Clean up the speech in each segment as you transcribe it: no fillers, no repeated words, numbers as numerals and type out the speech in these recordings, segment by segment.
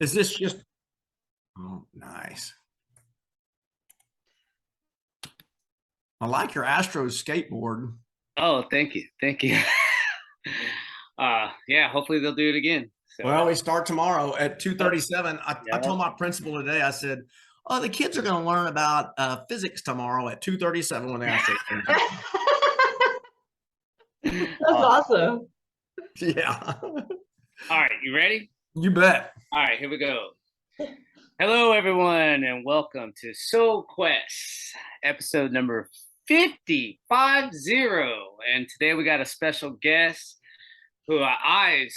Is this just, oh, nice. I like your Astros skateboard. Oh, thank you. Thank you. Yeah, hopefully they'll do it again. Well, So, we start tomorrow at 2:37. I yeah. told my principal today, I said, oh, the kids are going to learn about physics tomorrow at 2:37 when the Astros game. That's awesome. Yeah. All right, you ready? You bet. All right, here we go. Hello, everyone, and welcome to Soul Quest, episode number 50. And today we got a special guest who I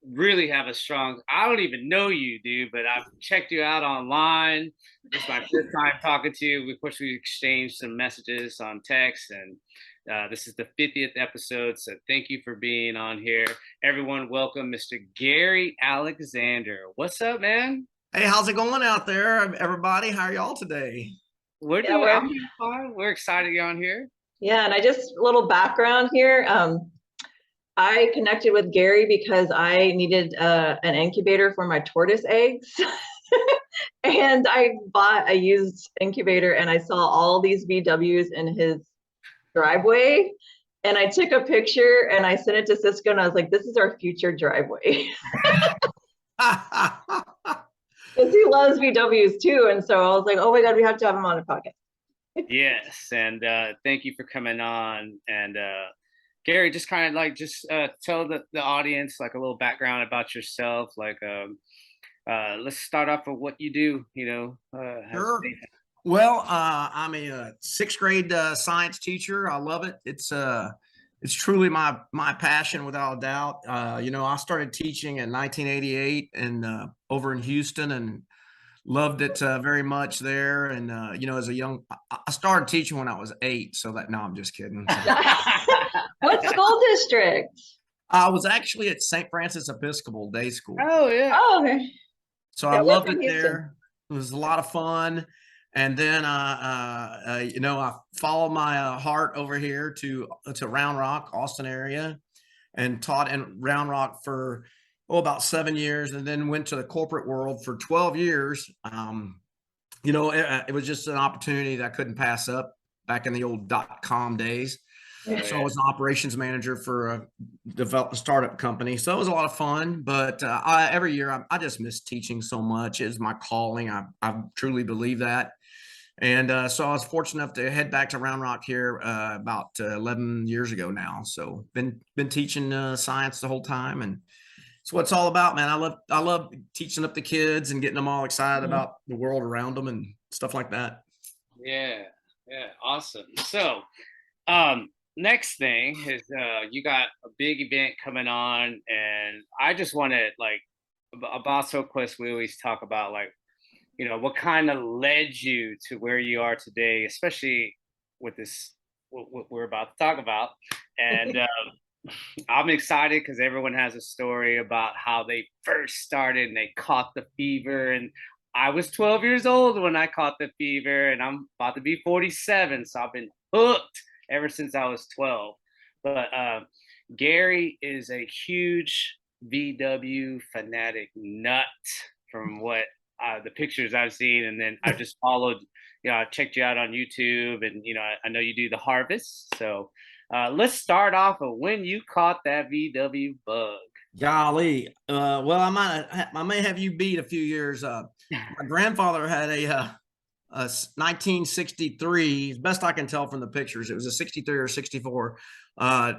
really have a strong, I don't even know you, dude, but I've checked you out online. It's my first time talking to you. Of course, we exchanged some messages on text, and this is the 50th episode, so thank you for being on here. Everyone, welcome Mr. Gary Alexander. What's up, man? Hey, how's it going out there, everybody? How are y'all today? I'm doing fine. We're excited you're on here. Yeah, and a little background here. I connected with Gary because I needed an incubator for my tortoise eggs. And I bought a used incubator and I saw all these VWs in his driveway. And I took a picture and I sent it to Cisco and I was like, this is our future driveway. Because he loves VWs too. And so I was like, oh my God, we have to have him on a podcast. Yes, and thank you for coming on. And Gary, just kind of like tell the audience like a little background about yourself. Like, let's start off with what you do. Sure. Well, I'm a sixth grade science teacher. I love it. It's truly my passion, without a doubt. I started teaching in 1988 and over in Houston, and loved it very much there. And as a young, I started teaching when I was 8. So that, no, I'm just kidding. What school district? I was actually at St. Francis Episcopal Day School. Oh yeah. Oh, okay. So I loved it there. It was a lot of fun. And then, I followed my heart over here to Round Rock, Austin area, and taught in Round Rock for about 7 years, and then went to the corporate world for 12 years. It was just an opportunity that I couldn't pass up back in the old .com days. So I was an operations manager for a startup company. So it was a lot of fun, but every year I just miss teaching so much. It's my calling. I truly believe that. And so I was fortunate enough to head back to Round Rock here about 11 years ago now. So been teaching science the whole time, and it's what it's all about, man. I love teaching up the kids and getting them all excited about the world around them and stuff like that. Yeah, awesome. So, next thing is you got a big event coming on, and I just want to about Soul Quest. We always talk about what kind of led you to where you are today, especially with this what we're about to talk about. And I'm excited because everyone has a story about how they first started and they caught the fever. And I was 12 years old when I caught the fever, and I'm about to be 47, so I've been hooked ever since I was 12. But Gary is a huge VW fanatic nut from what the pictures I've seen, and then I just followed. I checked you out on YouTube, and I know you do the harvest. So let's start off with when you caught that VW bug. Golly, well, I may have you beat a few years. My grandfather had a 1963, as best I can tell from the pictures. It was a 63 or 64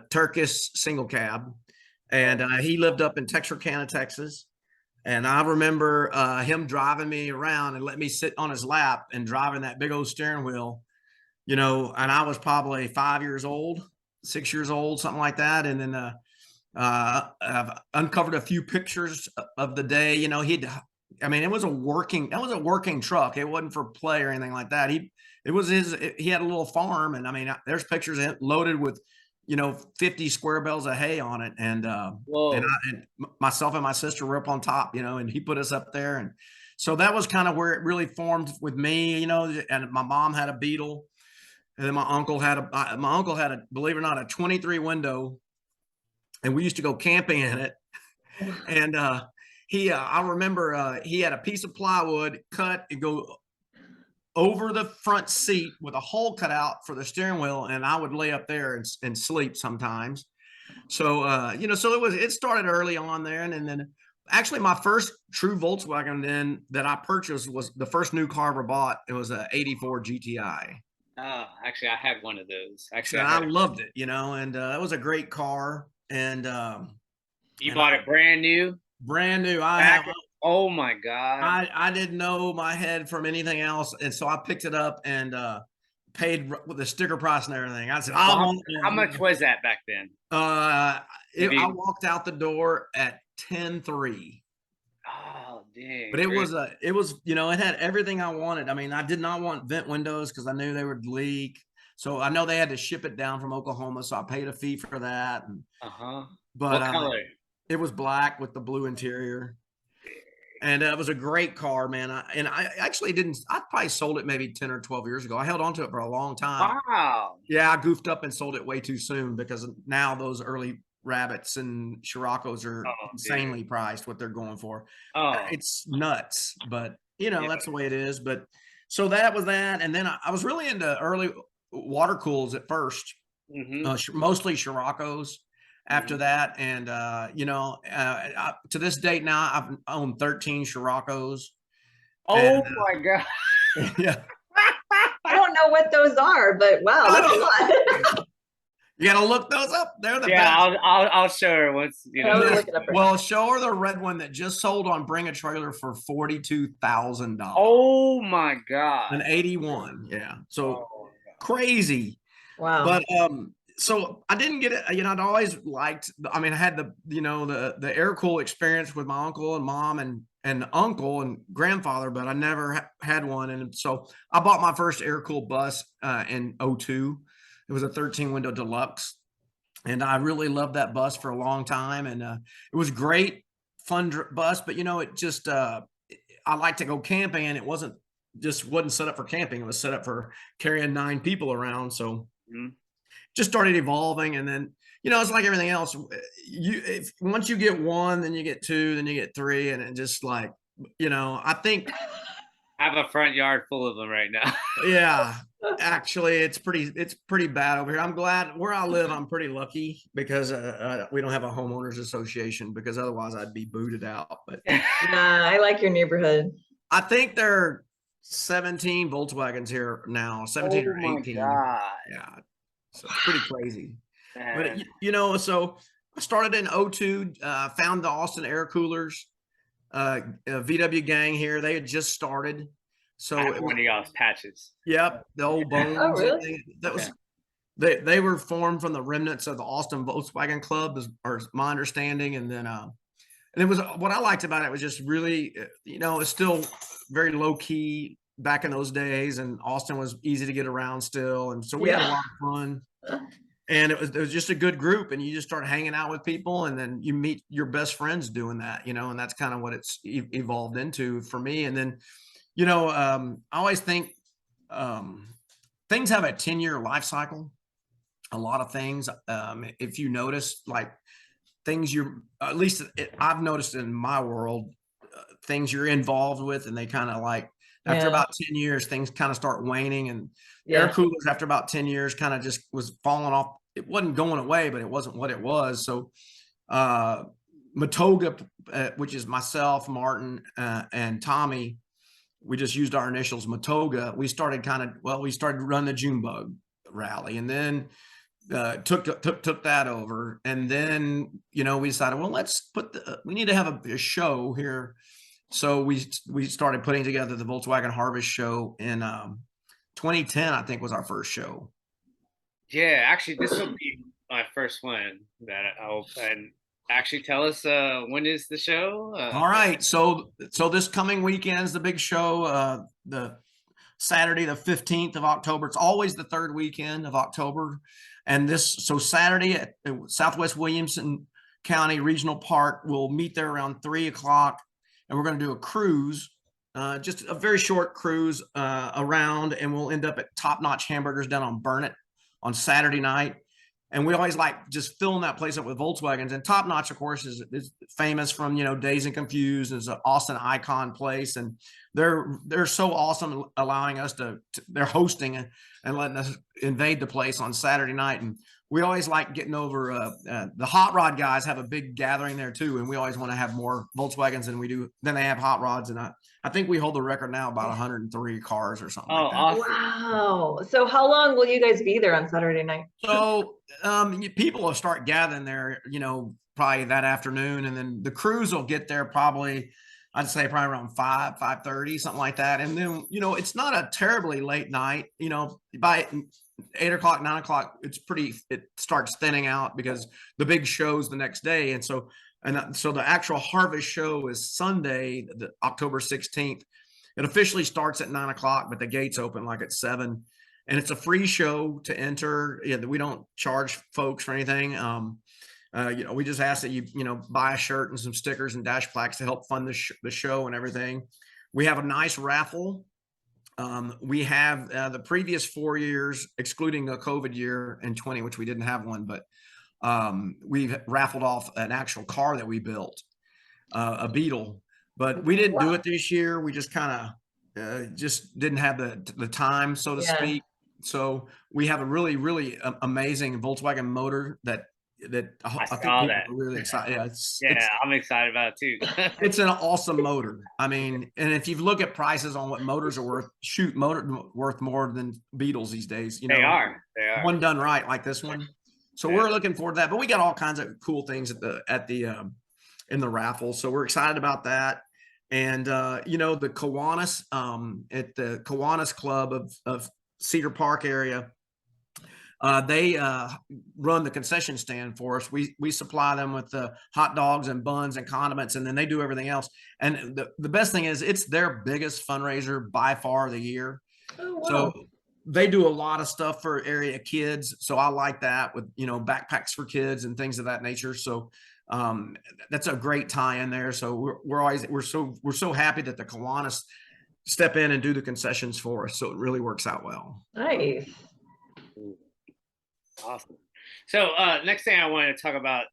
Turkish single cab, and he lived up in Texarkana, Texas. And I remember him driving me around and let me sit on his lap and driving that big old steering wheel, and I was probably 5 years old, 6 years old, something like that. And then I've uncovered a few pictures of the day. It was a working truck. It wasn't for play or anything like that. He had a little farm, and there's pictures loaded with 50 square bales of hay on it. And myself and my sister were up on top, and he put us up there. And so that was kind of where it really formed with me, and my mom had a Beetle, and then my uncle had a, believe it or not, a 23 window, and we used to go camping in it. And I remember he had a piece of plywood cut and go over the front seat with a hole cut out for the steering wheel, and I would lay up there and sleep sometimes. So so it started early on there, and then actually my first true Volkswagen then that I purchased was the first new car I ever bought. It was a '84 GTI. Oh, actually, I had one of those. Actually, So I I had a, loved it, and it was a great car, you and bought it brand new. brand new. Back, oh my God. I didn't know my head from anything else, and so I picked it up and paid with the sticker price and everything. I said, I Well, want how much was that back then? I Maybe. walked out the door at 10.3. Oh, dang. But it Really? was it had everything I wanted. I mean, I did not want vent windows because I knew they would leak. So I know they had to ship it down from Oklahoma, so I paid a fee for that. Uh-huh. But What color? it was black with the blue interior, and it was a great car, man. I actually didn't. I probably sold it maybe 10 or 12 years ago. I held on to it for a long time. Wow. Yeah, I goofed up and sold it way too soon because now those early Rabbits and Scirocco's are Oh, insanely dude. priced what they're going for. Oh, It's nuts, but yeah. that's the way it is. But so that was that, and then I was really into early water cools at first, Mm-hmm. mostly Scirocco's. After Mm-hmm. that, and to this date now, I've owned 13 Scirocco's, and Oh my God. yeah, I don't know what those are, but wow, I that's a don't- lot. you got to look those up. They're the Yeah, best. I'll show her once, I'll look it up right Well, show her the red one that just sold on Bring a Trailer for $42,000. Oh my God. An 81. Yeah. So Oh crazy. Wow. But so I didn't get it. I'd always liked, I mean, I had the air cool experience with my uncle and mom and uncle and grandfather, but I never had one. And so I bought my first air cooled bus in '02. It was a 13 window deluxe. And I really loved that bus for a long time. And it was great, fun bus, but it just, I like to go camping, and it wasn't set up for camping. It was set up for carrying 9 people around. So Mhm. just started evolving, and then it's like everything else. Once you get one, then you get two, then you get three, and it just like I think I have a front yard full of them right now. yeah, actually it's pretty bad over here. I'm glad where I live. I'm pretty lucky because we don't have a homeowners association, because otherwise I'd be booted out. But Yeah, I like your neighborhood. I think there are 17 Volkswagens here now, 17 Oh or my 18. God. Yeah, so it's pretty crazy. But Man. so I started in '02, found the Austin air coolers, VW gang here. They had just started. I So have it one was, of y'all's patches. yep, the old Oh, bones. really? That was, Yeah. they were formed from the remnants of the Austin Volkswagen Club, or my understanding. And then, and it was, what I liked about it was just really, it's still very low key back in those days. And Austin was easy to get around still. And so we had a Yeah. lot of fun. And it was just a good group, and you just start hanging out with people, and then you meet your best friends doing that, and that's kind of what it's evolved into for me. And then, I always think things have a 10-year life cycle. A lot of things, if you notice, like things at least I've noticed in my world, things you're involved with, and they kind of like, after Yeah. about 10 years, things kind of start waning, and air Yeah. coolers after about 10 years kind of just was falling off. It wasn't going away, but it wasn't what it was. So Matoga, which is myself, Martin, and Tommy, we just used our initials, Matoga. We started running the Junebug rally, and then took that over. And then we decided, well, let's we need to have a show here. So we started putting together the Volkswagen Harvest Show in 2010. I think was our first show. Yeah, actually, this will be my first one that I'll and actually tell us when is the show? All right, so this coming weekend is the big show. The Saturday, the 15th of October. It's always the third weekend of October, and so Saturday at Southwest Williamson County Regional Park, we'll meet there around 3:00, and we're going to do a cruise. Just a very short cruise around, and we'll end up at Top Notch Hamburgers down on Burnett on Saturday night. And we always like just filling that place up with Volkswagens. And Top Notch, of course, is famous from, you know, Dazed and Confused. Is an Austin icon place, and they're so awesome allowing us they're hosting and letting us invade the place on Saturday night. And we always like getting over. The hot rod guys have a big gathering there too, and we always want to have more Volkswagens than they have hot rods. And I think we hold the record now, about 103 cars or something like that. Awesome. Wow. So how long will you guys be there on Saturday night? So people will start gathering there, you know, probably that afternoon, and then the crews will get there probably, I'd say probably around 5:30, something like that. And then, you know, it's not a terribly late night, you know, by 8 o'clock, 9 o'clock, it starts thinning out because the big show's the next day. And so the actual harvest show is Sunday, the October 16th. It officially starts at 9 o'clock, but the gates open like at 7. And it's a free show to enter. Yeah, we don't charge folks for anything. You know, we just ask that you know, buy a shirt and some stickers and dash plaques to help fund the show and everything. We have a nice raffle. We have the previous 4 years, excluding the COVID year in 20, which we didn't have one, but we've raffled off an actual car that we built, a Beetle. But we didn't do it this year. We just kind of just didn't have the time, so to speak. So we have a really, really amazing Volkswagen motor that I think people are really excited. Yeah, I'm excited about it too. It's an awesome motor. I mean, and if you look at prices on what motors are worth, worth more than Beetles these days. You know, they are. One done right, like this one. So we're looking forward to that. But we got all kinds of cool things in the raffle. So we're excited about that. And you know, the Kiwanis at the Kiwanis Club of Cedar Park area, they run the concession stand for us. We supply them with the hot dogs and buns and condiments, and then they do everything else. And the best thing is, it's their biggest fundraiser by far of the year. Oh, wow. So they do a lot of stuff for area kids. So I like that, with, you know, backpacks for kids and things of that nature. So that's a great tie in there. So we're so happy that the Kiwanis step in and do the concessions for us. So it really works out well. Nice. Awesome. So next thing I wanted to talk about,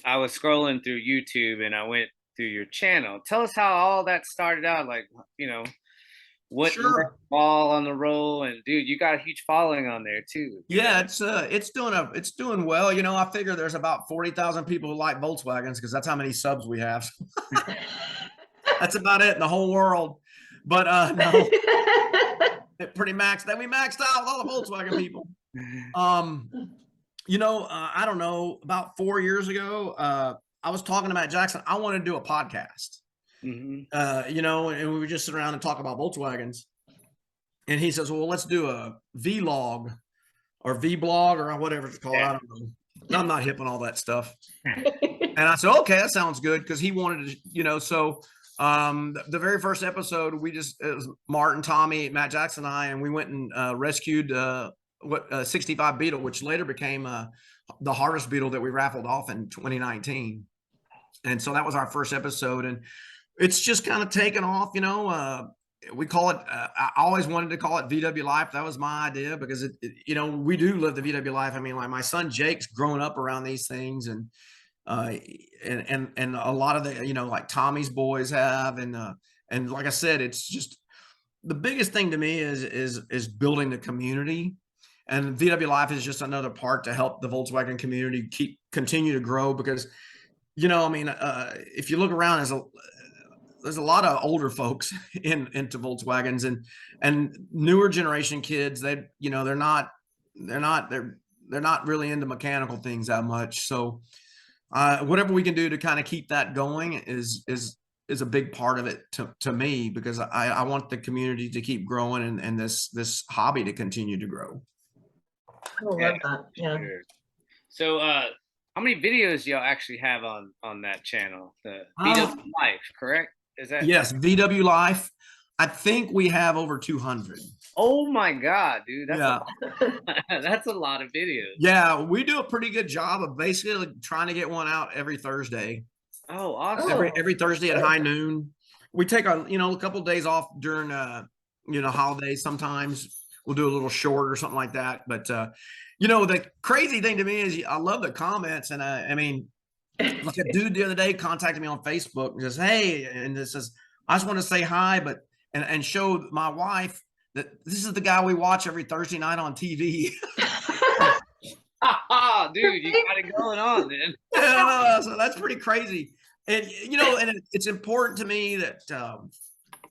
I was scrolling through YouTube and I went through your channel. Tell us how all that started out. Like, you know, what ball on the roll, and dude, you got a huge following on there too. Yeah, it's doing well. You know, I figure there's about 40,000 people who like Volkswagens because that's how many subs we have. That's about it in the whole world. But no, it pretty maxed that. We maxed out with all the Volkswagen people. You know, I don't know, about 4 years ago, I was talking to Matt Jackson. I wanted to do a podcast. You know, and we would just sit around and talk about Volkswagens. And he says, well, let's do a vlog or vblog or whatever it's called. I don't know. I'm not hip on all that stuff. And I said, okay, that sounds good, because he wanted to, you know. So the very first episode, it was Martin, Tommy, Matt Jackson, and I, and we went and rescued 65 Beetle, which later became the Harvest Beetle that we raffled off in 2019. And so that was our first episode, and it's just kind of taken off. You know, we call it, I always wanted to call it VW Life. That was my idea, because you know, we do live the VW life. I mean, like, my son Jake's grown up around these things, and a lot of the, you know, like Tommy's boys have, and like I said, it's just, the biggest thing to me is building the community, and VW Life is just another part to help the Volkswagen community continue to grow. Because, you know, I mean, if you look around, there's a lot of older folks into Volkswagens, and newer generation kids. They, you know, they're not really into mechanical things that much. So whatever we can do to kind of keep that going is a big part of it to me, because I want the community to keep growing, and this hobby to continue to grow. I love that. Yeah. So how many videos y'all actually have on that channel? The VW Life, correct? Is that? Yes, VW Life. I think we have over 200. Oh my God, dude. That's that's a lot of videos. Yeah, we do a pretty good job of basically trying to get one out every Thursday. Oh, awesome. Every Thursday at high noon. We take a couple of days off during holidays. Sometimes we'll do a little short or something like that. But You know, the crazy thing to me is I love the comments, and I mean, like a dude the other day contacted me on Facebook and says, "Hey," and it says, "I just want to say hi, but and show my wife that this is the guy we watch every Thursday night on TV." Dude, you got it going on, then. Yeah, so that's pretty crazy. And you know, and it's important to me that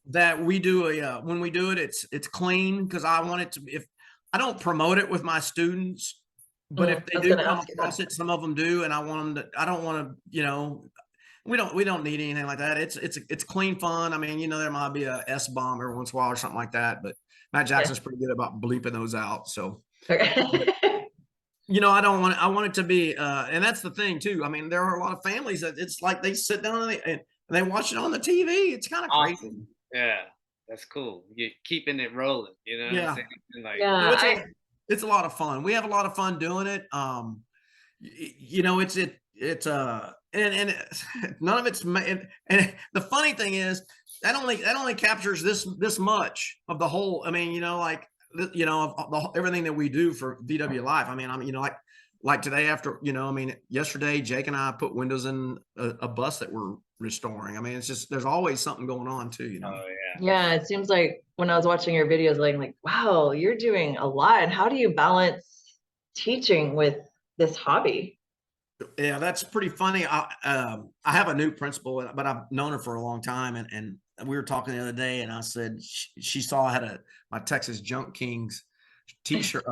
that we do when we do it, it's clean because I want it to. If I don't promote it with my students, but if I they was do gonna come ask you across that. it, some of them do, and I want them to. I don't want to, you know, we don't need anything like that. It's clean fun. I mean, you know, there might be a S bomb every once in a while or something like that, but Matt Yeah. Jackson's pretty good about bleeping those out. So, Okay. you know, I want it to be, and that's the thing too. I mean, there are a lot of families that it's like they sit down and they watch it on the TV. It's kind of crazy. Awesome. Yeah, that's cool. You're keeping it rolling, you know what I'm Yeah. saying? Like, So Yeah, it's a lot of fun. We have a lot of fun doing it. You know, it's and none of it's and the funny thing is that only captures this much of the whole. I mean, you know, like you know, of everything that we do for VW Life. I mean, you know, like today after, you know, I mean, yesterday Jake and I put windows in a bus that we're restoring. I mean, it's just there's always something going on too, you know. oh yeah. yeah, it seems like when I was watching your videos, like, wow, you're doing a lot. How do you balance teaching with this hobby? Yeah, that's pretty funny. I have a new principal, but I've known her for a long time, and we were talking the other day, and I said she saw I had my Texas Junk Kings t-shirt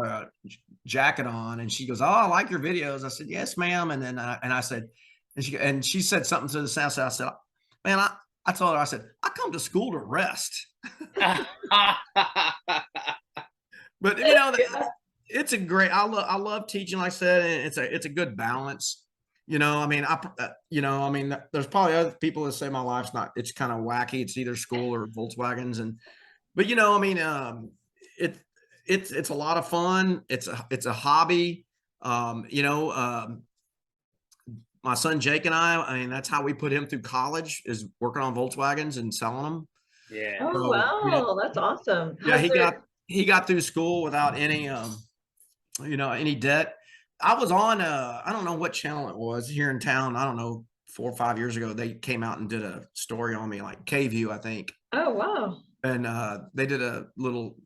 jacket on, and she goes, "Oh, I like your videos." I said, "Yes, ma'am." And then I said, and she said something to the sound. So I said, "Man, I told her, I said I come to school to rest." But you know, Yeah. it's a great. I love teaching. Like I said, and it's a good balance. You know, I mean, you know, I mean, there's probably other people that say my life's not. It's kind of wacky. It's either school or Volkswagens, and but you know, I mean, it it's a lot of fun. It's a hobby. You know, my son Jake and I mean, that's how we put him through college is working on Volkswagens and selling them. Yeah. Oh, So yeah, wow, that's awesome. yeah, Has there, he got through school without any you know, any debt. I was on I don't know what channel it was here in town. I don't know, 4 or 5 years ago. They came out and did a story on me, like K-View, I think. oh, wow, And they did a little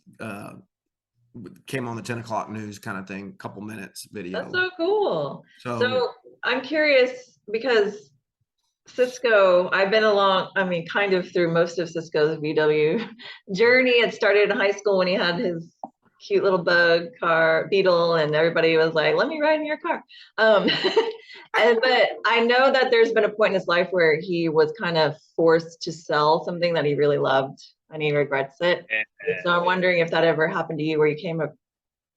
came on the 10 o'clock news kind of thing, couple minutes that's video. so cool. So So I'm curious because Cisco, I've been along, I mean, kind of through most of Cisco's VW journey. It started in high school when he had his cute little bug car, Beetle, and everybody was like, let me ride in your car. But I know that there's been a point in his life where he was kind of forced to sell something that he really loved and he regrets it. So I'm wondering if that ever happened to you where you came up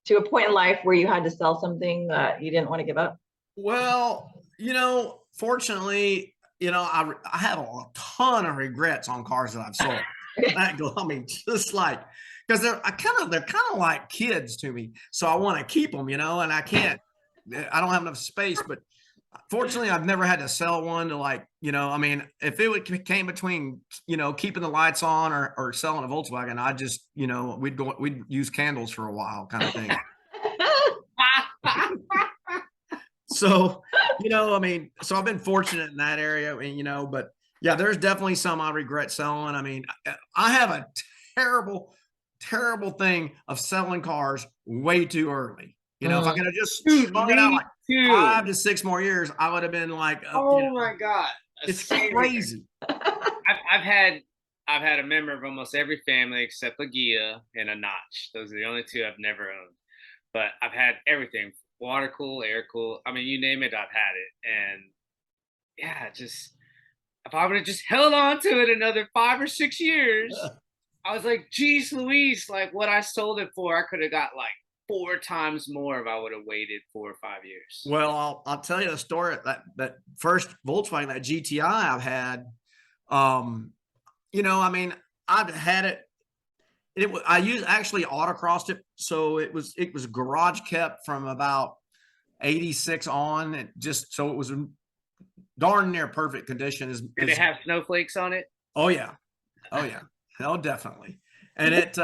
to a point in life where you had to sell something that you didn't want to give up. well, you know, fortunately, you know, I have a ton of regrets on cars that I've sold. I mean, just like because they're kind of like kids to me. So I want to keep them, you know, and I can't. I don't have enough space, but fortunately, I've never had to sell one to like, you know, I mean, if came between, you know, keeping the lights on or selling a Volkswagen, I just, you know, we'd use candles for a while kind of thing. So, you know, I mean, so I've been fortunate in that area, and you know, but yeah, there's definitely some I regret selling. I mean, I have a terrible, terrible thing of selling cars way too early. You know, if I could have just Dude, strung it out me like too. 5 to 6 more years, I would have been like, you Oh know, my God. it's Same here. crazy. I've had a member of almost every family except a Gia and a Notch. Those are the only two I've never owned. But I've had everything: water cool, air cool. I mean, you name it, I've had it. And yeah, just if I would have just held on to it another 5 or 6 years, I was like, geez, Louise, like what I sold it for, I could have got like 4 times more if I would have waited 4 or 5 years. Well, I'll tell you the story that first Volkswagen, that GTI I've had. You know, I mean, I've had it. I actually autocrossed it, so it was garage kept from about 86 on, and just so it was darn near perfect condition. Did it have snowflakes on it? Oh yeah, oh yeah, oh definitely. And it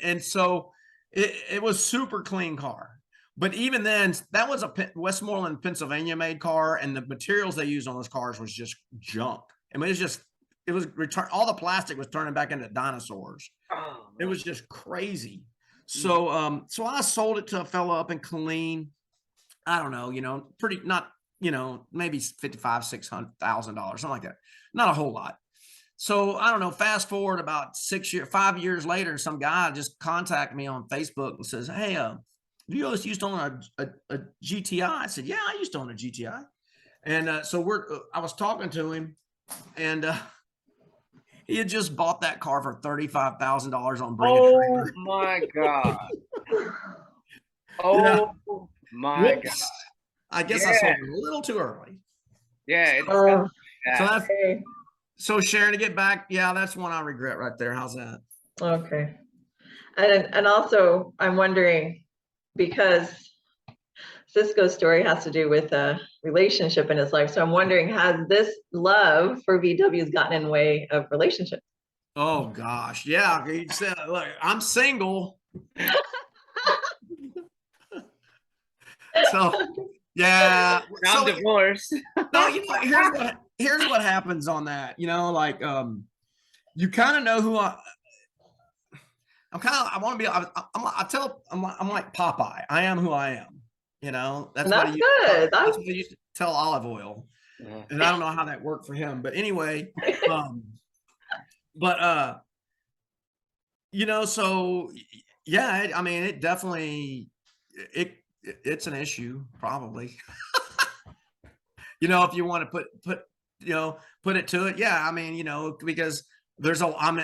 and so it was super clean car. But even then, that was a Westmoreland, Pennsylvania made car, and the materials they used on those cars was just junk. I mean, it was return, all the plastic was turning back into dinosaurs. Oh, It was just crazy. So so I sold it to a fellow up in Killeen. I don't know, pretty not, maybe 55, $600,000, something like that. Not a whole lot. So I don't know, fast forward about 5 years later, some guy just contacted me on Facebook and says, "Hey, you guys used to own a GTI?" I said, "Yeah, I used to own a GTI." And so I was talking to him, and he had just bought that car for $35,000 on Bring a oh Trailer. my God. Yeah. Oh my God. Whoops. I guess I sold it a little too early. Yeah, it's Oh, So that's okay. so Sharon, to get back, yeah, that's one I regret right there. How's that? Okay. And also I'm wondering, because Cisco's story has to do with a relationship in his life. So I'm wondering, has this love for VWs gotten in the way of relationships? Oh gosh, yeah. He said, "Look, I'm single." So yeah. I'm So divorced. no, here's what happens on that. Like you kind of know who I want to be. I'm like Popeye. I am who I am. That's And what that's he good. that's what he used to tell Olive Oil. Yeah. And I don't know how that worked for him, but anyway, but so yeah, I mean, it definitely it's an issue probably. If you want to put it to it, yeah. I mean, because I'm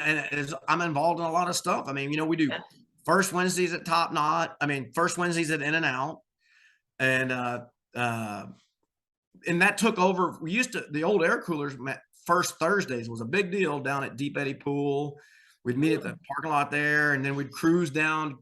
involved in a lot of stuff. I mean, we do first Wednesdays at Top Knot. I mean, first Wednesdays at In and Out, and uh, and that took over. We used to the old air coolers met first Thursdays was a big deal down at Deep Eddy Pool. We'd meet at the parking lot there, and then we'd cruise down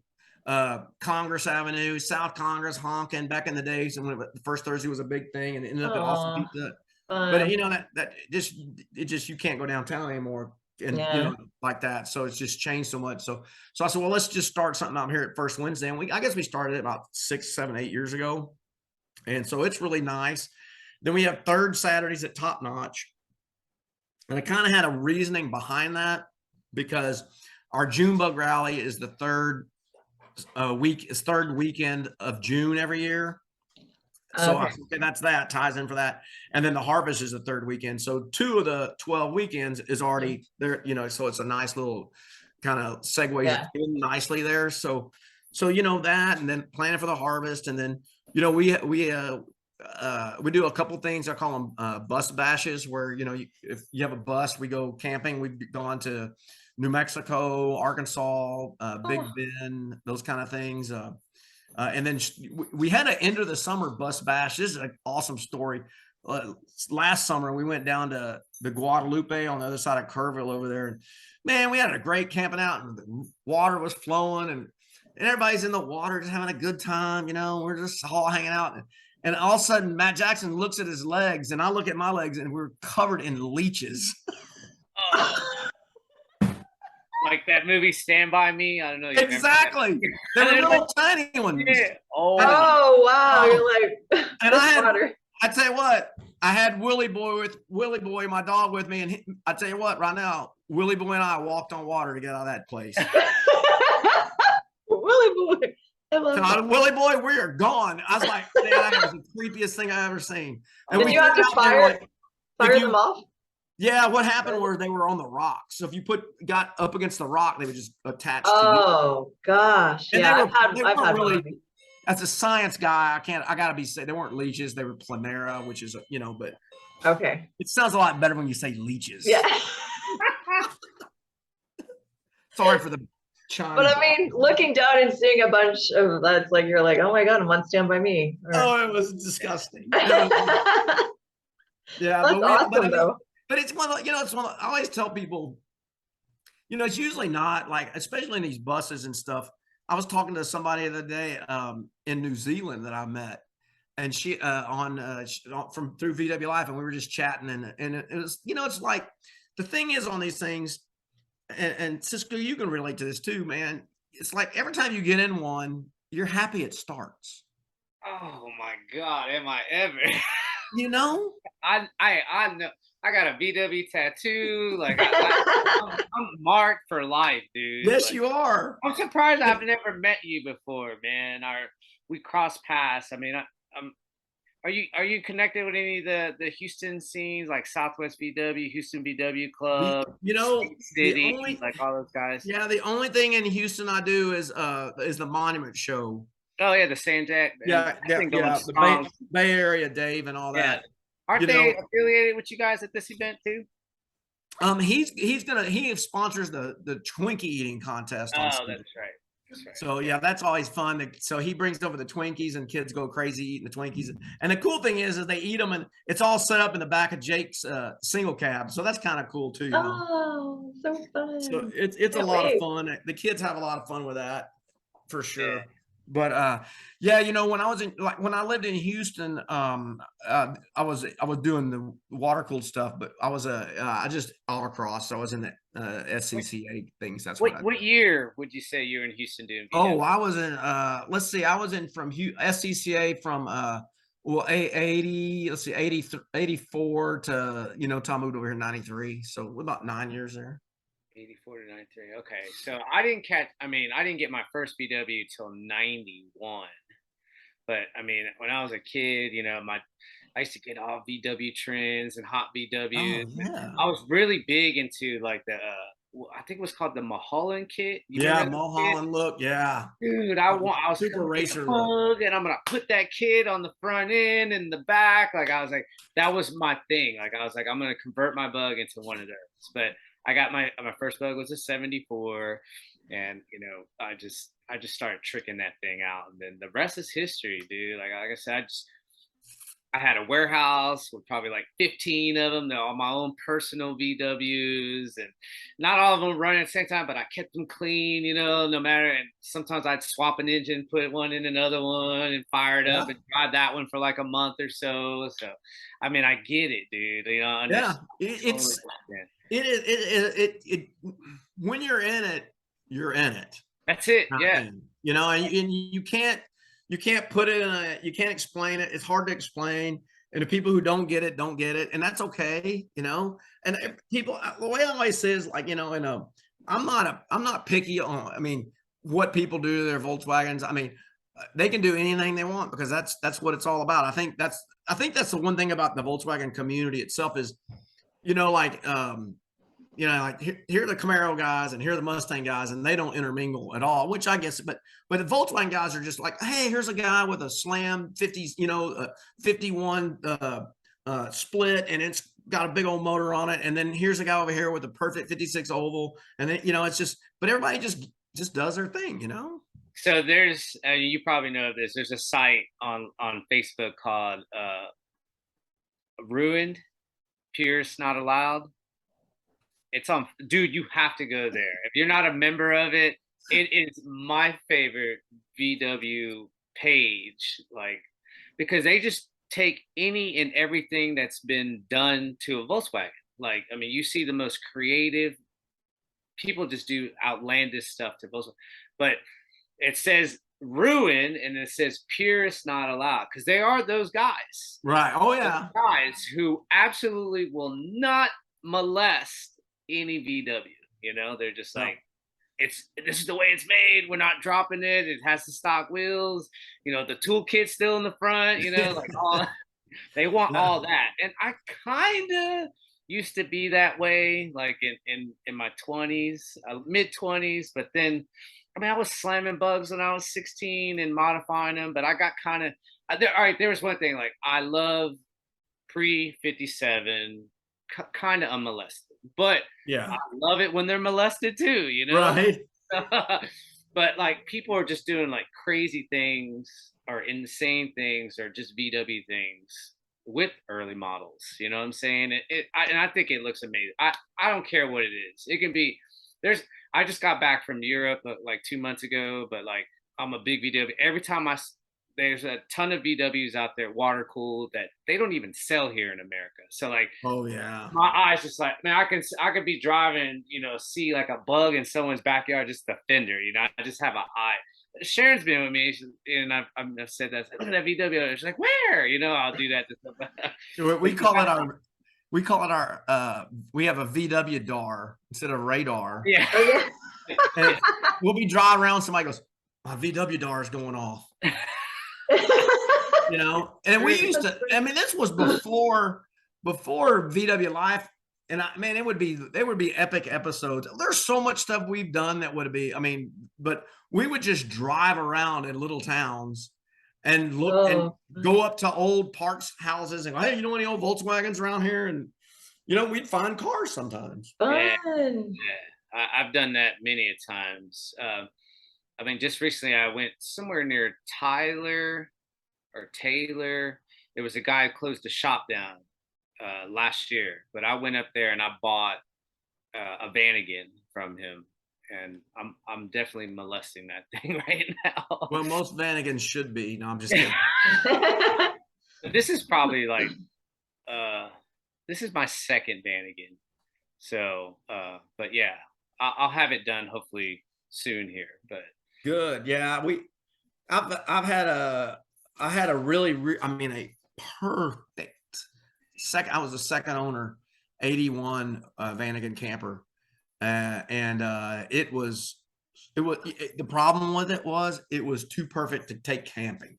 Congress Avenue, South Congress, honking back in the days, and when the first Thursday was a big thing, and it ended up at Awesome Pizza. But that you can't go downtown anymore, and like that. So it's just changed so much. So I said, well, let's just start something out here at First Wednesday, and I guess we started it about 6, 7, 8 years ago, and so it's really nice. Then we have third Saturdays at Top Notch, and I kind of had a reasoning behind that because our June Bug Rally is the third weekend of June every year. So okay, that ties in for that. And then the harvest is the third weekend. So 2 of the 12 weekends is already there, so it's a nice little kind of segues in nicely there. So that, and then planning for the harvest. And then, we do a couple things. I call them bus bashes, where, if you have a bus, we go camping. We've gone to New Mexico, Arkansas, Big Bend, those kind of things. And then we had an end of the summer bus bash. This is an awesome story. Last summer, we went down to the Guadalupe on the other side of Kerrville over there. And man, we had a great camping out, and the water was flowing, and everybody's in the water just having a good time. We're just all hanging out. And all of a sudden, Matt Jackson looks at his legs, and I look at my legs, and we're covered in leeches. Like that movie Stand By Me. I don't know. Exactly. They were little tiny ones. Yeah. Oh, wow. You're like, and I tell you what, I had Willie Boy, my dog, with me. And I tell you what, right now, Willie Boy and I walked on water to get out of that place. Willie Boy. Willie Boy, we are gone. I was like, man, that was the creepiest thing I ever seen. And did you have to fire them off? Yeah, what happened was they were on the rocks. So if you got up against the rock, they would just attach to you. Oh gosh. And yeah, I've had really, as a science guy, I gotta be said, they weren't leeches, they were plumera, which is but okay. It sounds a lot better when you say leeches. Yeah. Sorry for the chime. But I mean, looking down and seeing a bunch of that's like, you're like, oh my God, I'm on Stand By Me. Oh, it was disgusting. Yeah, that's awesome though. But it's one of, I always tell people, it's usually not like, especially in these buses and stuff. I was talking to somebody the other day in New Zealand that I met, and she from through VW Life, and we were just chatting, and it was, it's like, the thing is on these things, and Cisco, you can relate to this too, man. It's like every time you get in one, you're happy it starts. Oh my God, am I ever? You know? I know I got a VW tattoo. Like I'm marked for life, dude. Yes, Like you are. I'm surprised And I've never met you before, man. We crossed paths. I mean, I'm are you connected with any of the Houston scenes like Southwest VW, Houston VW Club, you know, State the City, only like all those guys? yeah, the only thing in Houston I do is the Monument Show. Oh yeah, the San Jack, and Yeah, that's yeah, been going yeah. The Bay strong. Bay Area, Dave, and all Yeah, that. aren't You they know, affiliated with you guys at this event too? he sponsors the Twinkie eating contest on Oh, Sunday. that's right. That's right. So Yeah. yeah, that's always fun. So he brings over the Twinkies, and kids go crazy eating the Twinkies. And the cool thing is they eat them, and it's all set up in the back of Jake's single cab. So that's kind of cool too, you know. Oh, so So fun. it's a Can't lot of wait. fun. The kids have a lot of fun with that for Yeah. sure. But yeah, you know, when I lived in Houston, I was doing the water cooled stuff, but I just autocross. So I was in the What, SCCA things. That's what what I what year would you say you were in Houston doing Oh, VW? I was in let's see, I was in from SCCA from well 80, let's see, 80, 84 to till I moved over here in 93. So about 9 years there. 84 to 93. Okay. So I didn't catch, I mean, I didn't get my first VW till 91. But I mean, when I was a kid, I used to get all VW trends and hot Oh VWs. And yeah. I was really big into like I think it was called the Mulholland kit. You Yeah, remember that kit? Mulholland look, yeah. Dude, I was Super gonna get a racer look. bug and I'm gonna put that kid on the front end and the back. Like I was like, that was my thing. Like I was like, I'm gonna convert my bug into one of those. But I got my first bug was a 74, and I just started tricking that thing out, and then the rest is history, dude. Like I said, I had a warehouse with probably like 15 of them. They're all my own personal VWs, and not all of them running at the same time, but I kept them clean, no matter. And sometimes I'd swap an engine, put one in another one, and fire it up Yeah. and ride that one for like a month or so. So, I mean, I get it, dude. Yeah. Totally It's understand. it when you're in it, you're in it. That's it. Kind of Yeah. thing. And you can't put it in you can't explain it. It's hard to explain. And the people who don't get it, don't get it. And that's okay. And people, the way I always say is like, I'm not picky on, I mean, what people do to their Volkswagens. I mean, they can do anything they want because that's what it's all about. I think that's the one thing about the Volkswagen community itself is, like, here are the Camaro guys and here are the Mustang guys, and they don't intermingle at all, which I guess, but the Volkswagen guys are just like, hey, here's a guy with a Slam 50s, 51 split, and it's got a big old motor on it. And then here's a guy over here with a perfect 56 oval. And then, it's just, but everybody just does their thing. So there's, you probably know this. There's a site on Facebook called Ruined, Pierce Not Allowed. It's on, dude. You have to go there. If you're not a member of it, it is my favorite VW page. Like, because they just take any and everything that's been done to a Volkswagen. Like, I mean, you see the most creative people just do outlandish stuff to Volkswagen, but it says ruin and it says purists not allowed because they are those guys. Right. Oh Those yeah. guys who absolutely will not molest any VW. They're just like, this is the way it's made. We're not dropping it. It has the stock wheels. The toolkit's still in the front. Like all they want all that. And I kind of used to be that way, like in my 20s, mid 20s. But then, I mean, I was slamming bugs when I was 16 and modifying them. But I got kind of all right. There was one thing, like I love pre 57, kind of unmolested. But Yeah. I love it when they're molested too, Right. But like people are just doing like crazy things or insane things or just VW things with early models. You know what I'm saying? And I think it looks amazing. I don't care what it is. It can be I just got back from Europe like 2 months ago, but like I'm a big VW. Every time there's a ton of VWs out there, water cooled, that they don't even sell here in America. So like, Oh yeah. my eyes just like, man, I could be driving, see like a bug in someone's backyard, just the fender, I just have an eye. Sharon's been with me, and I've said that. Look at that VW. She's like, where? You know, I'll do that to somebody. We call it our. We call it our. We have a VW DAR instead of radar. Yeah. Oh, And we'll be driving around. Somebody goes, "My VW DAR is going off." You know, and we used to. I mean, this was before VW Life, and man, there would be epic episodes. There's so much stuff we've done that would be. I mean, but we would just drive around in little towns and look and go up to old parts houses and go, "Hey, you know any old Volkswagens around here?" And you know, we'd find cars sometimes. Yeah. Fun. I've done that many a times. I mean, just recently I went somewhere near Tyler or Taylor. There was a guy who closed the shop down last year, but I went up there and I bought a Vanagon from him, and I'm definitely molesting that thing right now. Well, most Vanagons should be. No, I'm just kidding. But this is probably like this is my second Vanagon. So, but yeah, I'll have it done hopefully soon here. But Good. Yeah, I've had I had a really I mean a perfect second. I was a second owner, 81 Vanagon camper, and the problem with it was too perfect to take camping.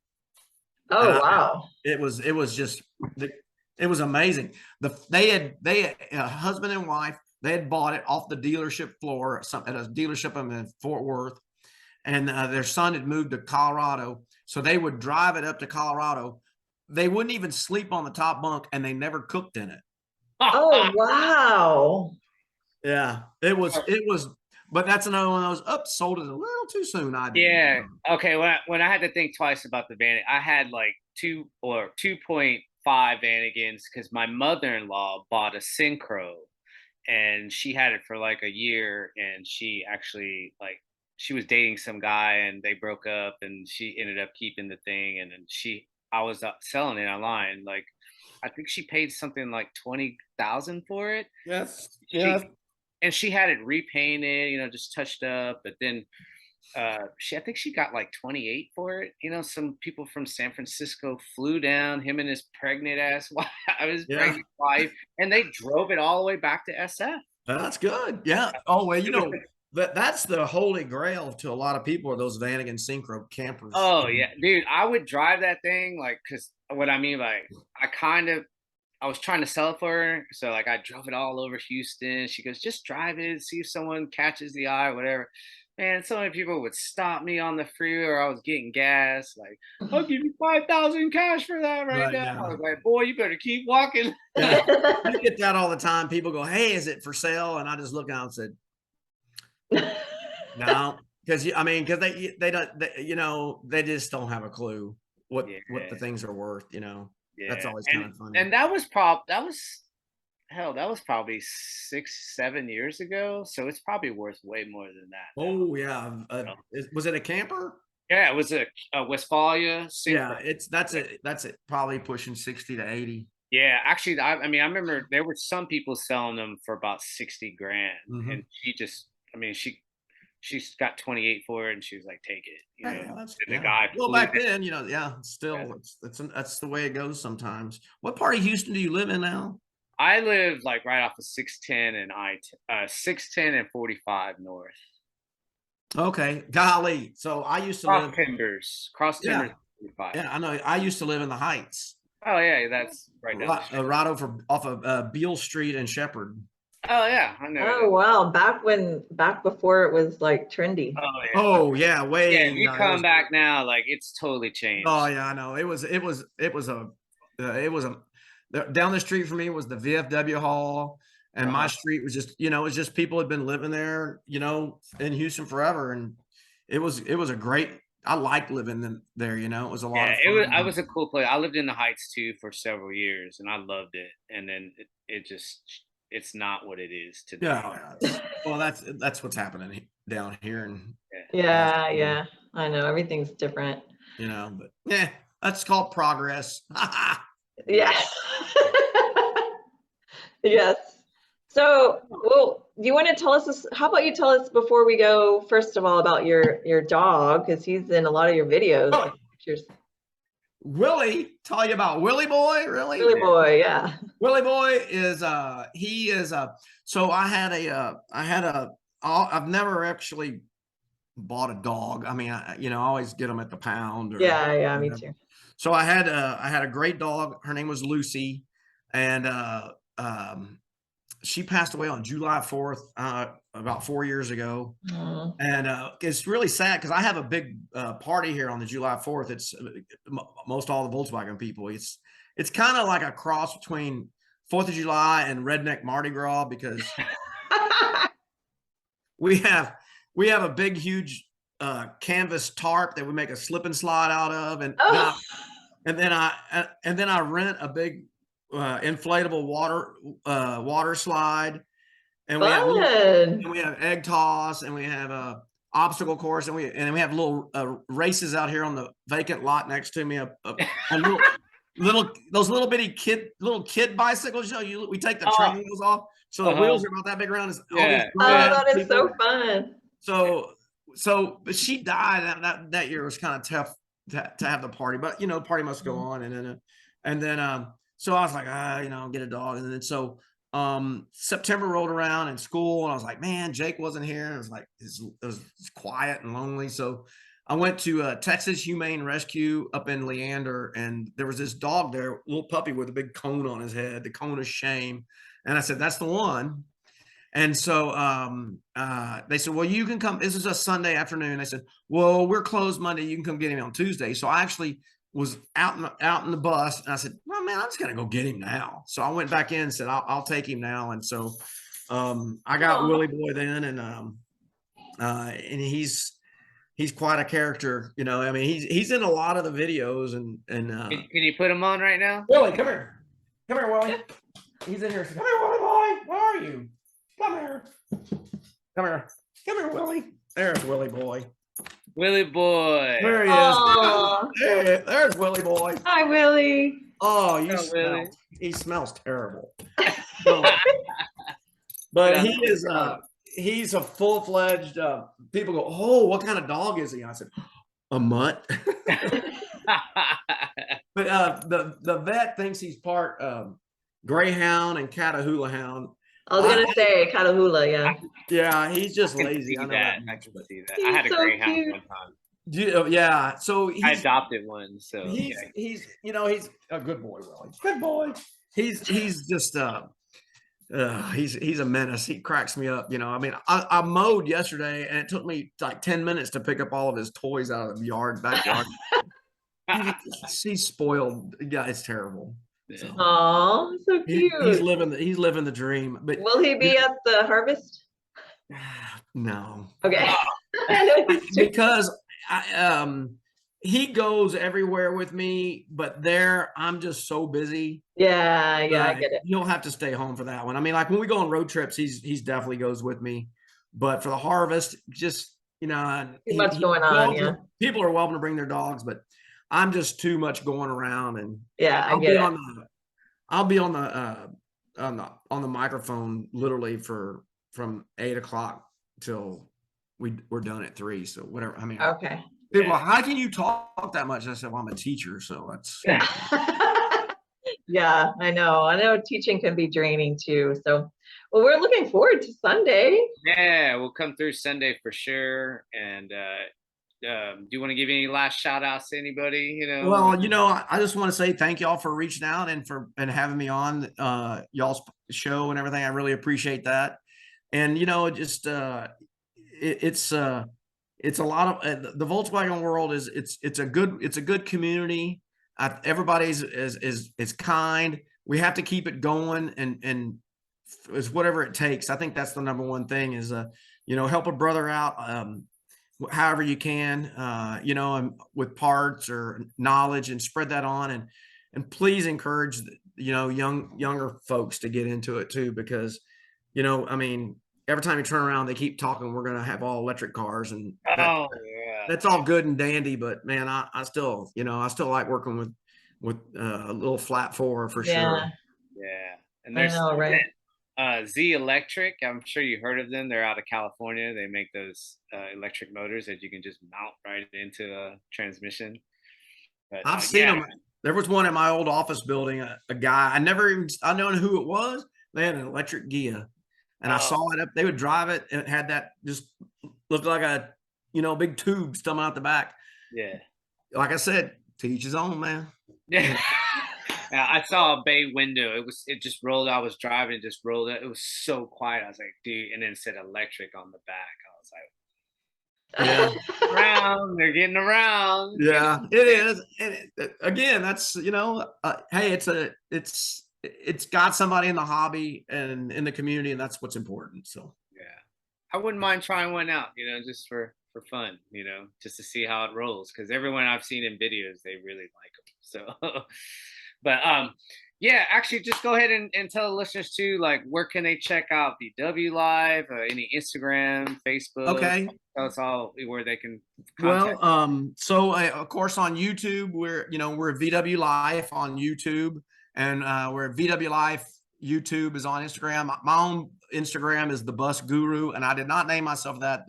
Oh, wow. It was just it was amazing. They had a husband and wife. They had bought it off the dealership floor at a dealership in Fort Worth, and their son had moved to Colorado, so they would drive it up to Colorado. They wouldn't even sleep on the top bunk, and they never cooked in it. Oh, wow. Yeah, it was, but that's another one of those, sold it a little too soon. I did. yeah, okay. When I had to think twice about the Vanagon, I had like 2.5 Vanagons because my mother-in-law bought a Synchro, and she had it for like a year, and she actually like she was dating some guy and they broke up, and she ended up keeping the thing, and then I was selling it online. Like I think she paid something like 20,000 for it. Yes. Yeah. And she had it repainted, you know, just touched up. But then I think she got like 28 for it. You know, some people from San Francisco flew down, him and his pregnant ass wife, pregnant wife, and they drove it all the way back to SF. That's good. Yeah. Oh, well, you know, that's the holy grail to a lot of people are those Vanagon Synchro campers. Oh yeah, dude, I would drive that thing like, cause what I mean, like I was trying to sell it for her. So like I drove it all over Houston. She goes, just drive it, see if someone catches the eye or whatever. Man, so many people would stop me on the freeway or I was getting gas. Like, I'll give you 5,000 cash for that right now. Yeah. I was like, boy, you better keep walking. Yeah. You get that all the time. People go, hey, is it for sale? And I just look out and said, no, because they don't, you know, they just don't have a clue what the things are worth, you know. Yeah. That's always kind of funny. And that was probably 6-7 years ago. So it's probably worth way more than that. Oh yeah. Was it a camper? Yeah, it was a Westphalia. Yeah, that's it. Probably pushing 60 to 80. Yeah, actually, I mean, I remember there were some people selling them for about 60 grand, and she's got 28 for it, and she was like, "Take it." You know? The guy. Well, back then, you know, still, that's the way it goes sometimes. What part of Houston do you live in now? I live like right off of 610 and 610 and 45 north. Okay, golly. So I used to live Cross Timbers. Yeah, I know. I used to live in the Heights. Oh yeah, that's right now. Right off of Beale Street and Shepherd. Oh yeah, I know. Oh wow, back before it was like trendy. Oh yeah. Yeah, you come back now, like it's totally changed. Oh yeah, I know. It was down the street from me was the VFW Hall, and my street was just, you know, it was just people had been living there, you know, in Houston forever, and it was a great. I liked living there, you know. It was a lot of fun. It was a cool place. I lived in the Heights too for several years, and I loved it. And then it's not what it is today. Yeah. Well, that's what's happening down here, and yeah. I know everything's different. You know, but yeah, that's called progress. Yeah. Yes. So, well, do you want to tell us this? How about you tell us before we go, first of all, about your dog, because he's in a lot of your videos Oh, and pictures. Willie, tell you about Willie Boy, really? Billy Boy, yeah. Willie Boy is he is so I've never actually bought a dog. I mean, I always get them at the pound or Yeah, me whatever. too. So I had a great dog. Her name was Lucy, and she passed away on July 4th, about 4 years ago. Mm. And it's really sad because I have a big party here on the July 4th. It's most all the Volkswagen people. It's kind of like a cross between 4th of July and Redneck Mardi Gras because we have a big, huge canvas tarp that we make a slip and slide out of, and Oh, then I rent a big inflatable water slide, and fun. we have egg toss, and we have a obstacle course, and we have little races out here on the vacant lot next to me. A those little bitty kid bicycles. We take the training wheels off, so the wheels are about that big around. Yeah. Oh, that is so fun. But she died. That year was kind of tough to have the party, but the party must go on. And then so I was like, get a dog. And then so September rolled around in school, and I was like, man, Jake wasn't here. It was like it was quiet and lonely. So I went to Texas Humane Rescue up in Leander, and there was this dog there, little puppy with a big cone on his head, the cone of shame. And I said, that's the one. And so they said, well, you can come. This is a Sunday afternoon. They said, well, we're closed Monday. You can come get him on Tuesday. So I actually was out in the bus, and I said, well, man, I'm just going to go get him now. So I went back in and said, I'll take him now. And so I got Willie Boy then. And he's quite a character. I mean, he's in a lot of the videos and Can you put him on right now? Willie, come here, Willie. He's in here. Come here, Willie Boy. Where are you? Come here. Come here, Willie. There's Willie Boy. Willie Boy. There he is. There's Willie Boy. Hi, Willie. Oh, Willie. He smells terrible. But he is he's a full-fledged people go, oh, what kind of dog is he? I said, a mutt. But the vet thinks he's part greyhound and Catahoula hound. I was gonna say Catahoula, yeah. Yeah, he's just I can lazy. see I know that. that I much, can but see that. I had a He's so greyhound cute. one time. yeah. So I adopted one. So he's he's a good boy, Willie. Good boy. He's just he's a menace. He cracks me up. I mean, I mowed yesterday, and it took me like 10 minutes to pick up all of his toys out of the backyard. He's spoiled. Yeah, it's terrible. So, Oh, so cute. he's living the dream. But will he be at the harvest? no. Okay. I know he's too- Because he goes everywhere with me, but I'm just so busy. yeah, I get it. You'll have to stay home for that one. I mean, like when we go on road trips, he's definitely goes with me. But for the harvest, just Too much going on, yeah. People are welcome to bring their dogs, but I'm just too much going around, and Yeah, I'll be on the microphone literally from 8 o'clock till we're done at 3. So whatever. I mean, Okay. people, how can you talk that much? I said, well, I'm a teacher, so that's. Yeah, I know teaching can be draining too. So, well, we're looking forward to Sunday. yeah, we'll come through Sunday for sure. And do you want to give any last shout outs to anybody? Well, I just want to say thank y'all for reaching out and having me on y'all's show and everything. I really appreciate that. And just it's a lot of the Volkswagen world it's a good community. Everybody's is kind. We have to keep it going, and it's whatever it takes. I think that's the number one thing is help a brother out however you can, and with parts or knowledge, and spread that on, and please encourage younger folks to get into it too, because I mean, every time you turn around, they keep talking, we're going to have all electric cars, and that's all good and dandy, but man, I still like working with a little flat 4 for sure. Yeah. And there's Z Electric. I'm sure you heard of them. They're out of California. They make those electric motors that you can just mount right into a transmission. But I've seen them. There was one in my old office building. A guy I know who it was. They had an electric Gia, and I saw it up. They would drive it, and it had that just looked like a big tube coming out the back. Yeah. Like I said, to each his own, man. Yeah. I saw a bay window. It just rolled. I was driving, it just rolled. It was so quiet. I was like, dude, and then it said electric on the back. I was like, yeah, around. They're getting around. Yeah, it is. And again, that's hey, it's got somebody in the hobby and in the community, and that's what's important. So yeah, I wouldn't mind trying one out. Just for fun. Just to see how it rolls. Because everyone I've seen in videos, they really like them. So. But yeah, actually, just go ahead and tell the listeners too, like, where can they check out VW Live, any Instagram, Facebook? okay, tell us all where they can contact. Well, so of course on YouTube, we're VW Life on YouTube, and we're VW Life. YouTube is on Instagram. My own Instagram is the Bus Guru, and I did not name myself that.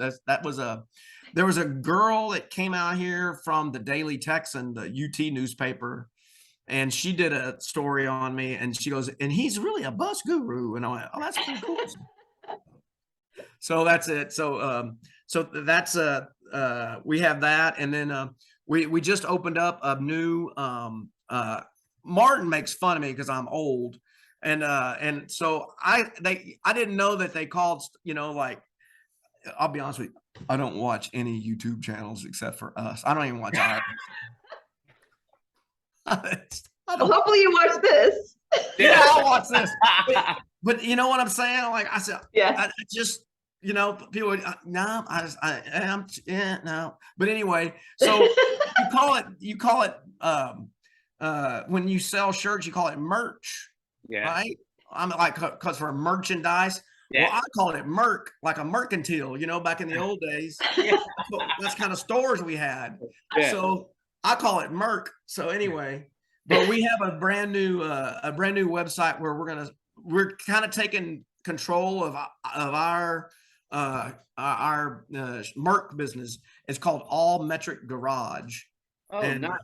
There was a girl that came out here from the Daily Texan, the UT newspaper. And she did a story on me, and she goes, and he's really a bus guru. And I went, oh, that's pretty cool. So that's it. So that's we have that, and then we just opened up a new. Martin makes fun of me because I'm old, and so I didn't know that they called like, I'll be honest with you, I don't watch any YouTube channels except for us. I don't even watch ours. Well, hopefully you watch this. Yeah, I'll watch this. But you know what I'm saying? Like I said, yeah. I just people would, no, I am, yeah, no. But anyway, so you call it when you sell shirts, you call it merch, right? I'm like, because for merchandise. Yeah. Well, I call it merc, like a mercantile, back in the old days. Yeah. So that's kind of stores we had. Yeah. So I call it merc. So anyway, but we have a brand new website where we're kind of taking control of our merc business. It's called All Metric Garage. Oh, and nice.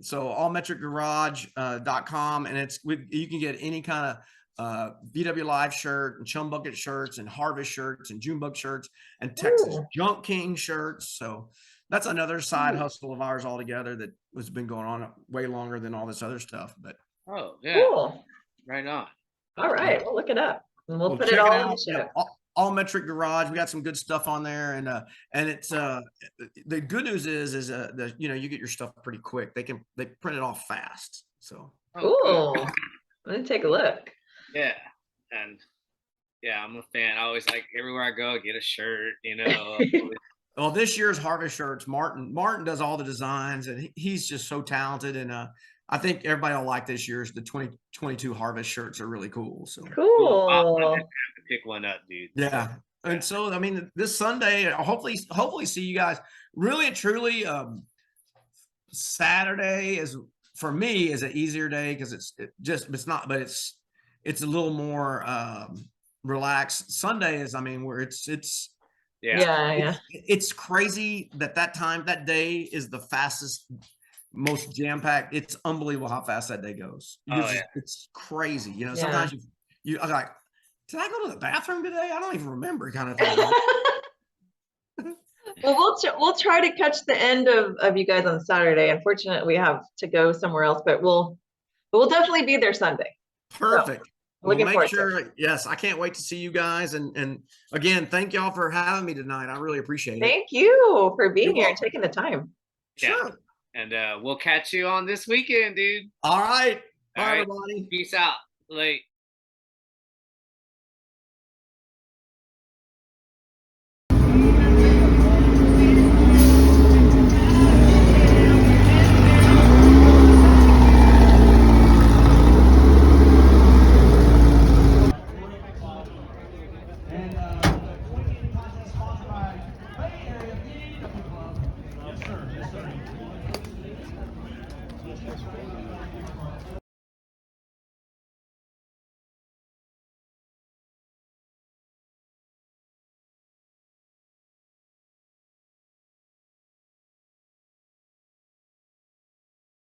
So allmetricgarage.com, and you can get any kind of VW Live shirt and Chum Bucket shirts and Harvest shirts and Junebug shirts and Texas Junk King shirts. So that's another side hustle of ours altogether that has been going on way longer than all this other stuff. But cool. Right on. All right, we'll look it up and we'll put it all in the show. All Metric Garage. We got some good stuff on there, and it's the good news is that you get your stuff pretty quick. They print it off fast. So cool. Let me take a look. Yeah, and I'm a fan. I always like everywhere I go, get a shirt. Well, this year's Harvest shirts, Martin does all the designs, and he's just so talented. And I think everybody will like this year's. The 2022 Harvest shirts are really cool. So cool. I'll have to pick one up, dude. Yeah. And so, I mean, this Sunday, hopefully see you guys. Really and truly, Saturday is for me is an easier day because it's a little more relaxed. Sunday is, where it's crazy that day is the fastest, most jam-packed. It's unbelievable how fast that day goes. It's crazy. Sometimes you I'm like, did I go to the bathroom today? I don't even remember, kind of thing. Well, we'll try to catch the end of you guys on Saturday. Unfortunately, we have to go somewhere else, but we'll definitely be there Sunday. Perfect. So, looking forward to it. Yes, I can't wait to see you guys. And again, thank y'all for having me tonight. I really appreciate it. Thank you for being here and taking the time. Sure. And we'll catch you on this weekend, dude. All right. All right, everybody. Peace out. Late.